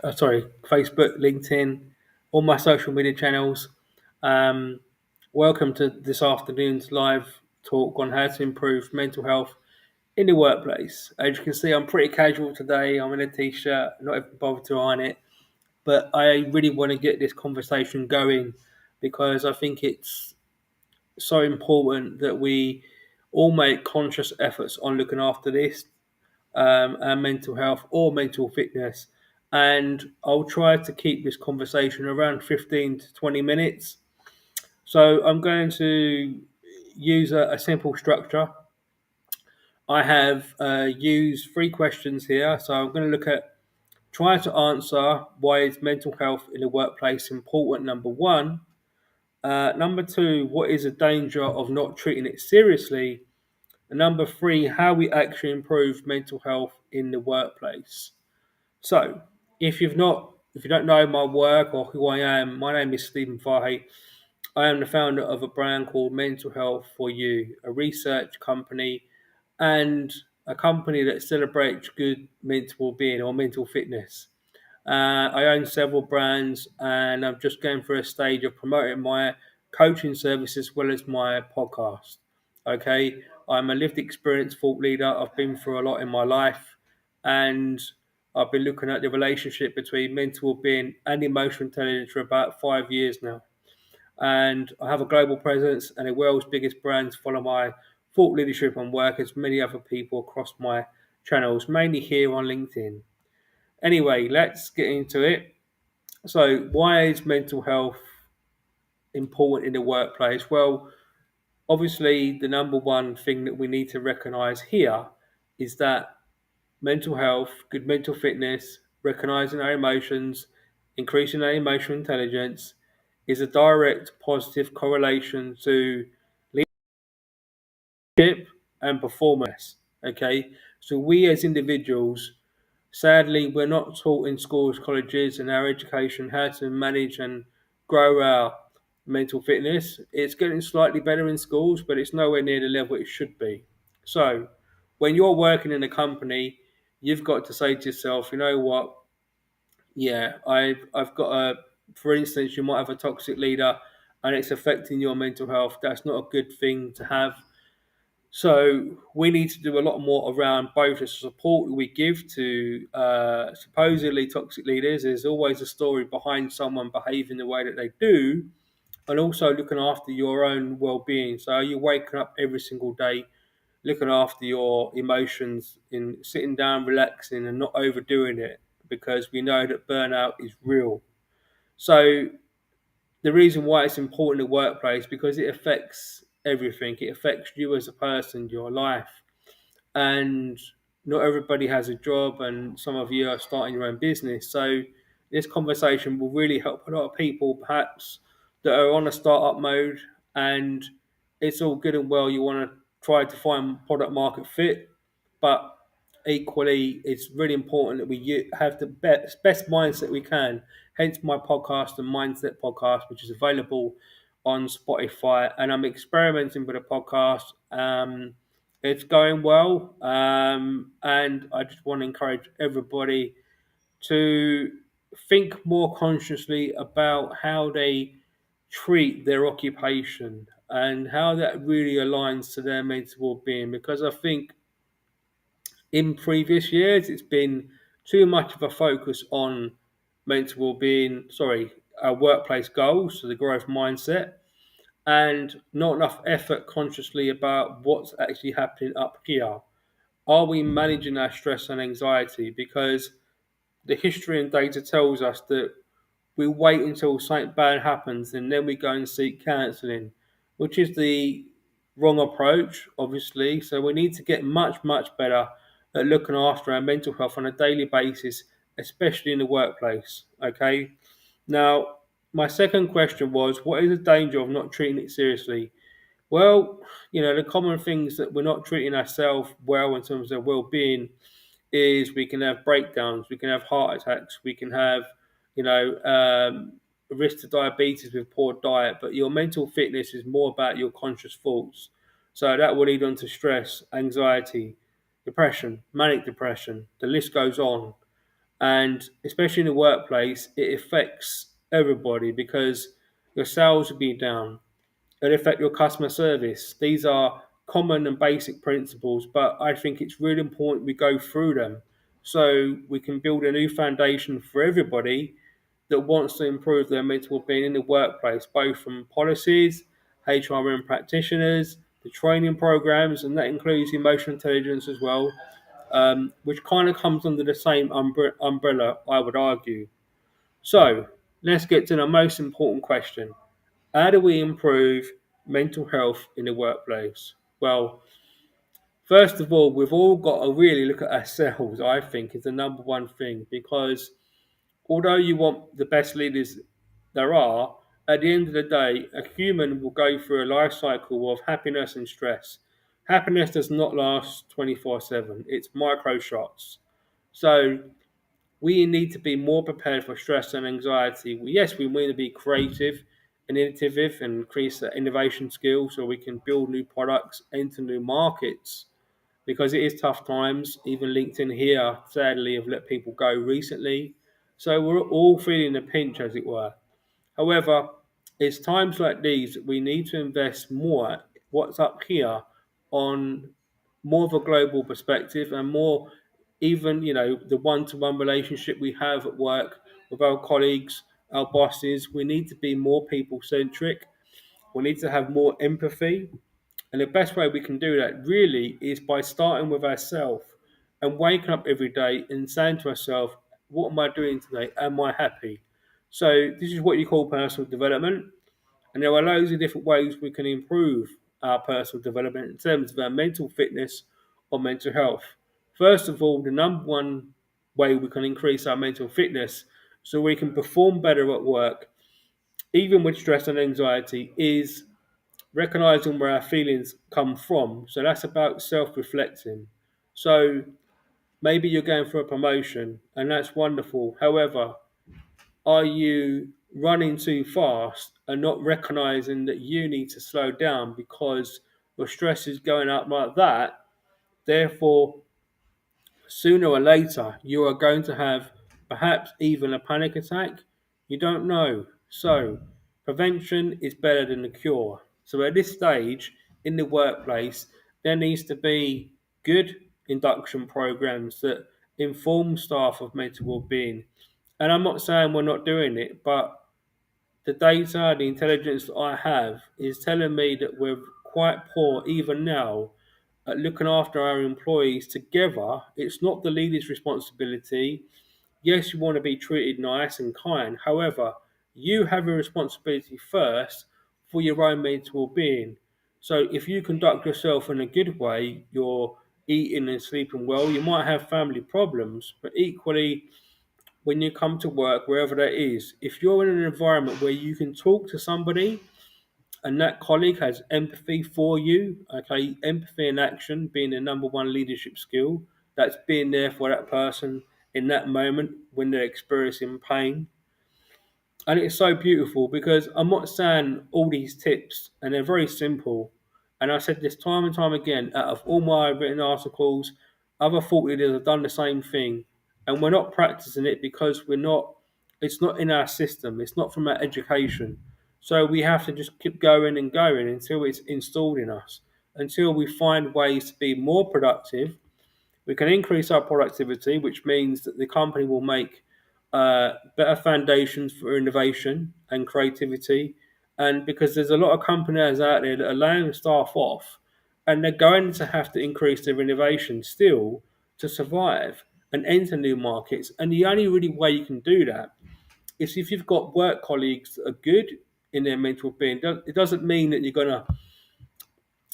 Facebook, LinkedIn, all my social media channels. Um, Welcome to this afternoon's live talk on how to improve mental health in the workplace. As you can see, I'm pretty casual today. I'm in a t-shirt, not even bothered to iron it, but I really want to get this conversation going because I think it's so important that we all make conscious efforts on looking after this and mental health or mental fitness. And I'll try to keep this conversation around 15 to 20 minutes. So I'm going to use a simple structure. I have used three questions here. So I'm going to look at try to answer why is mental health in the workplace important, number one. Number two, what is the danger of not treating it seriously? And number three, how we actually improve mental health in the workplace. So, if you don't know my work or who I am, my name is Stephen Fahey. I am the founder of a brand called Mental Health for You, a research company and a company that celebrates good mental being or mental fitness. I own several brands, and I'm just going through a stage of promoting my coaching service as well as my podcast. Okay, I'm a lived experience thought leader. I've been through a lot in my life, and I've been looking at the relationship between mental well-being and emotional intelligence for about 5 years now. And I have a global presence, and the world's biggest brands follow my thought leadership and work as many other people across my channels, mainly here on LinkedIn. Anyway, let's get into it. So, why is mental health important in the workplace? Well, obviously, the number one thing that we need to recognize here is that mental health, good mental fitness, recognizing our emotions, increasing our emotional intelligence is a direct positive correlation to leadership and performance. Okay, so we as individuals, sadly, we're not taught in schools, colleges, and our education how to manage and grow our mental fitness. It's getting slightly better in schools, but it's nowhere near the level it should be. So, when you're working in a company, you've got to say to yourself, you know what? Yeah, I've got a. For instance, you might have a toxic leader, and it's affecting your mental health. That's not a good thing to have. So we need to do a lot more around both the support we give to supposedly toxic leaders. There's always a story behind someone behaving the way that they do, and also looking after your own well-being. So you're waking up every single day, looking after your emotions, in sitting down, relaxing, and not overdoing it, because we know that burnout is real. So the reason why it's important in the workplace because it affects everything. It affects you as a person, your life, and not everybody has a job, and some of you are starting your own business. So this conversation will really help a lot of people, perhaps that are on a startup mode, and it's all good and well. You want to try to find product market fit, but equally, it's really important that we have the best mindset we can. Hence, my podcast, the Mindset Podcast, which is available on Spotify, and I'm experimenting with a podcast. It's going well, and I just want to encourage everybody to think more consciously about how they treat their occupation and how that really aligns to their mental well-being. Because I think in previous years, it's been too much of a focus on mental well-being, workplace goals, so the growth mindset, and not enough effort consciously about what's actually happening up here. Are we managing our stress and anxiety? Because the history and data tells us that we wait until something bad happens and then we go and seek counselling, which is the wrong approach, obviously. So we need to get much, much better at looking after our mental health on a daily basis, especially in the workplace. Okay. Now, my second question was, what is the danger of not treating it seriously? Well, the common things that we're not treating ourselves well in terms of well-being is we can have breakdowns, we can have heart attacks, we can have, you know, um, risk to diabetes with poor diet. But your mental fitness is more about your conscious thoughts. So that will lead on to stress, anxiety, depression, manic depression. The list goes on. And especially in the workplace, it affects everybody because your sales will be down. It'll affect your customer service. These are common and basic principles, but I think it's really important we go through them so we can build a new foundation for everybody that wants to improve their mental well-being in the workplace, both from policies, HRM practitioners, the training programs, and that includes emotional intelligence as well, which kind of comes under the same umbrella, I would argue. So let's get to the most important question. How do we improve mental health in the workplace? Well, first of all, we've all got to really look at ourselves, I think, is the number one thing, because although you want the best leaders there are, at the end of the day, a human will go through a life cycle of happiness and stress. Happiness does not last 24/7, it's micro shots. So we need to be more prepared for stress and anxiety. Yes, we need to be creative and innovative and increase the innovation skills so we can build new products, enter new markets. Because it is tough times. Even LinkedIn here, sadly, have let people go recently. So we're all feeling the pinch, as it were. However, it's times like these that we need to invest more what's up here on more of a global perspective and more even, the one-to-one relationship we have at work with our colleagues, our bosses. We need to be more people-centric. We need to have more empathy. And the best way we can do that really is by starting with ourselves and waking up every day and saying to ourselves, what am I doing today? Am I happy? So this is what you call personal development. And there are loads of different ways we can improve our personal development in terms of our mental fitness or mental health. First of all, the number one way we can increase our mental fitness so we can perform better at work, even with stress and anxiety, is recognizing where our feelings come from. So that's about self reflecting. So maybe you're going for a promotion and that's wonderful. However, are you running too fast and not recognizing that you need to slow down because your stress is going up like that? Therefore, sooner or later, you are going to have perhaps even a panic attack. You don't know. So, prevention is better than the cure. So, at this stage in the workplace, there needs to be good induction programs that inform staff of mental well-being. And I'm not saying we're not doing it, but the data, the intelligence that I have is telling me that we're quite poor even now at looking after our employees together. It's not the leader's responsibility. Yes, you want to be treated nice and kind. However, you have a responsibility first for your own mental well-being. So if you conduct yourself in a good way, you're eating and sleeping well, you might have family problems, but equally, when you come to work, wherever that is, if you're in an environment where you can talk to somebody and that colleague has empathy for you, okay, empathy in action being the number one leadership skill, that's being there for that person in that moment when they're experiencing pain. And it's so beautiful because I'm not saying all these tips, and they're very simple. And I said this time and time again, out of all my written articles, other thought leaders have done the same thing. And we're not practicing it because it's not in our system, it's not from our education. So we have to just keep going and going until it's installed in us, until we find ways to be more productive. We can increase our productivity, which means that the company will make better foundations for innovation and creativity. And because there's a lot of companies out there that are laying staff off, and they're going to have to increase their innovation still to survive and enter new markets. And the only really way you can do that is if you've got work colleagues that are good in their mental being. It doesn't mean that you're going to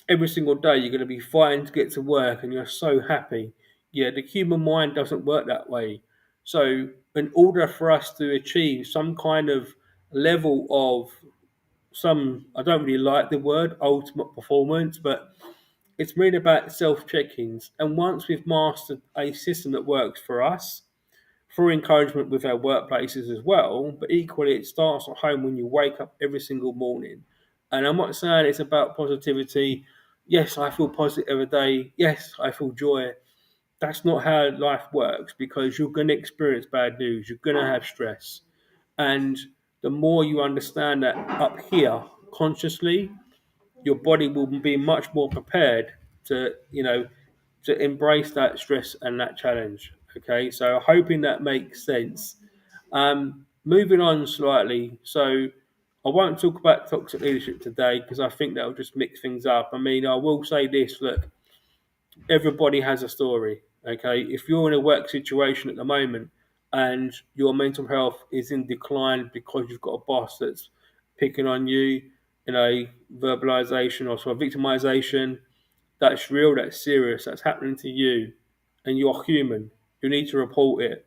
every single day you're going to be fighting to get to work and you're so happy. Yeah, the human mind doesn't work that way. So, in order for us to achieve some kind of level of I don't really like the word ultimate performance, but it's really about self check ins. And once we've mastered a system that works for us, through encouragement with our workplaces as well, but equally it starts at home when you wake up every single morning. And I'm not saying it's about positivity. Yes, I feel positive every day. Yes, I feel joy. That's not how life works because you're going to experience bad news. You're going to have stress. And the more you understand that up here consciously, your body will be much more prepared to, to embrace that stress and that challenge. Okay, so hoping that makes sense. Moving on slightly, so I won't talk about toxic leadership today because I think that will just mix things up. I mean, I will say this: look, everybody has a story. Okay, if you're in a work situation at the moment and your mental health is in decline because you've got a boss that's picking on you, verbalization or sort of victimization, that's real, that's serious, that's happening to you, and you're human. You need to report it,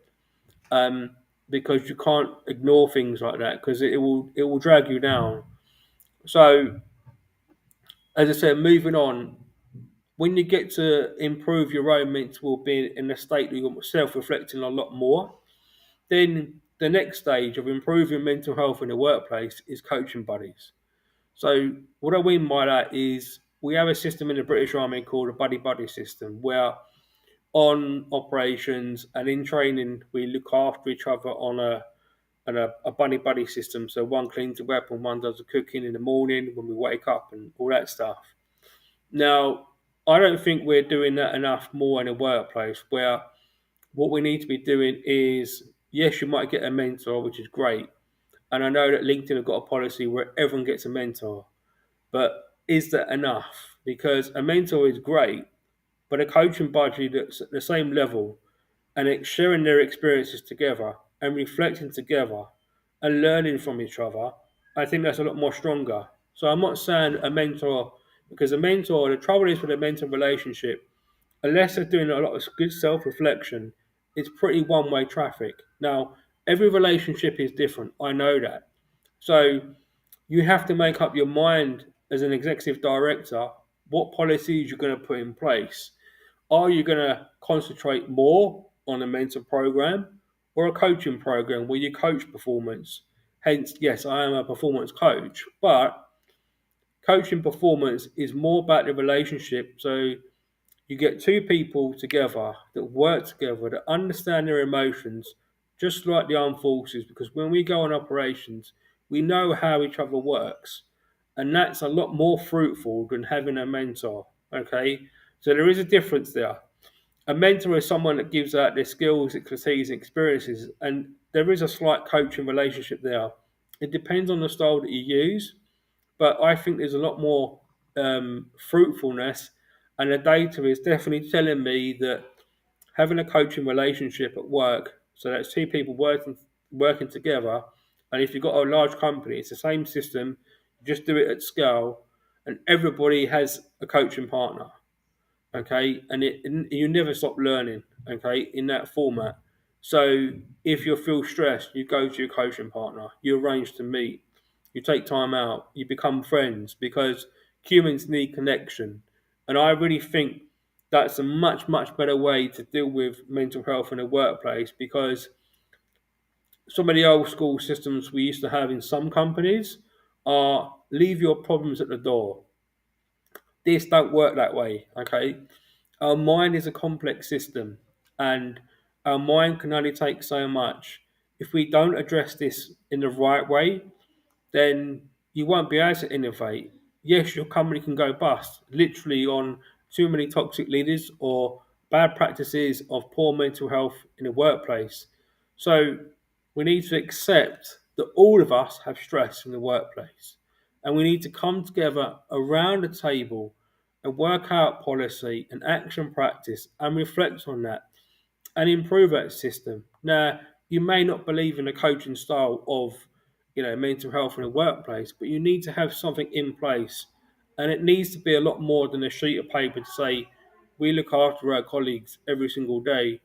um, because you can't ignore things like that because it will drag you down. So, as I said, moving on, when you get to improve your own mental being in a state that you're self-reflecting a lot more, then the next stage of improving mental health in the workplace is coaching buddies. So what I mean by that is we have a system in the British Army called a buddy buddy system, where on operations and in training we look after each other on a buddy buddy system. So one cleans the weapon, one does the cooking in the morning when we wake up, and all that stuff. Now, I don't think we're doing that enough more in a workplace where what we need to be doing is, yes, you might get a mentor, which is great. And I know that LinkedIn have got a policy where everyone gets a mentor, but is that enough? Because a mentor is great, but a coaching buddy that's at the same level and it's sharing their experiences together and reflecting together and learning from each other, I think that's a lot more stronger. So I'm not saying a mentor, because a mentor, the trouble is with a mentor relationship, unless they're doing a lot of good self reflection, it's pretty one way traffic. Now, every relationship is different. I know that. So you have to make up your mind as an executive director what policies you're going to put in place. Are you going to concentrate more on a mentor program or a coaching program where you coach performance? Hence, yes, I am a performance coach, but coaching performance is more about the relationship. So you get two people together that work together, that understand their emotions, just like the armed forces, because when we go on operations, we know how each other works. And that's a lot more fruitful than having a mentor. Okay. So there is a difference there. A mentor is someone that gives out their skills, expertise, and experiences, and there is a slight coaching relationship there. It depends on the style that you use, but I think there's a lot more fruitfulness, and the data is definitely telling me that having a coaching relationship at work, so that's two people working together, and if you've got a large company, it's the same system, just do it at scale, and everybody has a coaching partner. Okay, and you never stop learning. Okay, in that format. So if you feel stressed, you go to your coaching partner, you arrange to meet, you take time out, you become friends, because humans need connection. And I really think that's a much better way to deal with mental health in a workplace, because some of the old school systems we used to have in some companies are leave your problems at the door. This don't work that way. Okay, our mind is a complex system, and our mind can only take so much. If we don't address this in the right way, then you won't be able to innovate. Yes, your company can go bust, literally on too many toxic leaders or bad practices of poor mental health in the workplace. So we need to accept that all of us have stress in the workplace, and we need to come together around the table and work out policy and action practice and reflect on that and improve that system. Now, you may not believe in the coaching style of, mental health in the workplace, but you need to have something in place, and it needs to be a lot more than a sheet of paper to say we look after our colleagues every single day,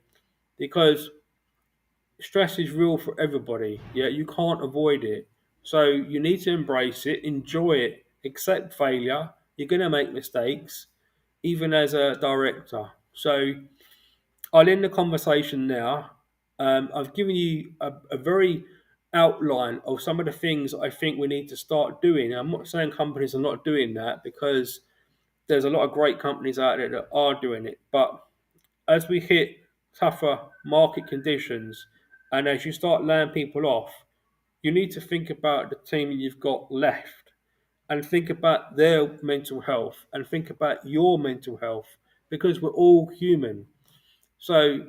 because stress is real for everybody. Yeah, you can't avoid it. So you need to embrace it, enjoy it, accept failure. You're going to make mistakes, even as a director. So I'll end the conversation now. I've given you a very outline of some of the things I think we need to start doing. I'm not saying companies are not doing that, because there's a lot of great companies out there that are doing it, but as we hit tougher market conditions and as you start laying people off, you need to think about the team you've got left and think about their mental health and think about your mental health because we're all human. So,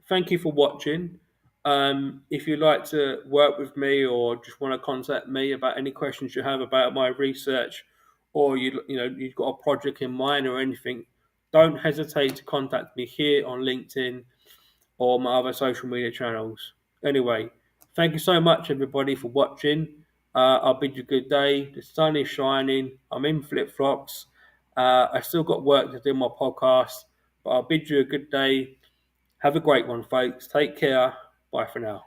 thank you for watching. If you'd like to work with me or just want to contact me about any questions you have about my research, or you've got a project in mind or anything, don't hesitate to contact me here on LinkedIn or my other social media channels. Anyway, thank you so much, everybody, for watching. I'll bid you a good day. The sun is shining. I'm in flip flops. I still got work to do on my podcast, but I'll bid you a good day. Have a great one, folks. Take care. Bye for now.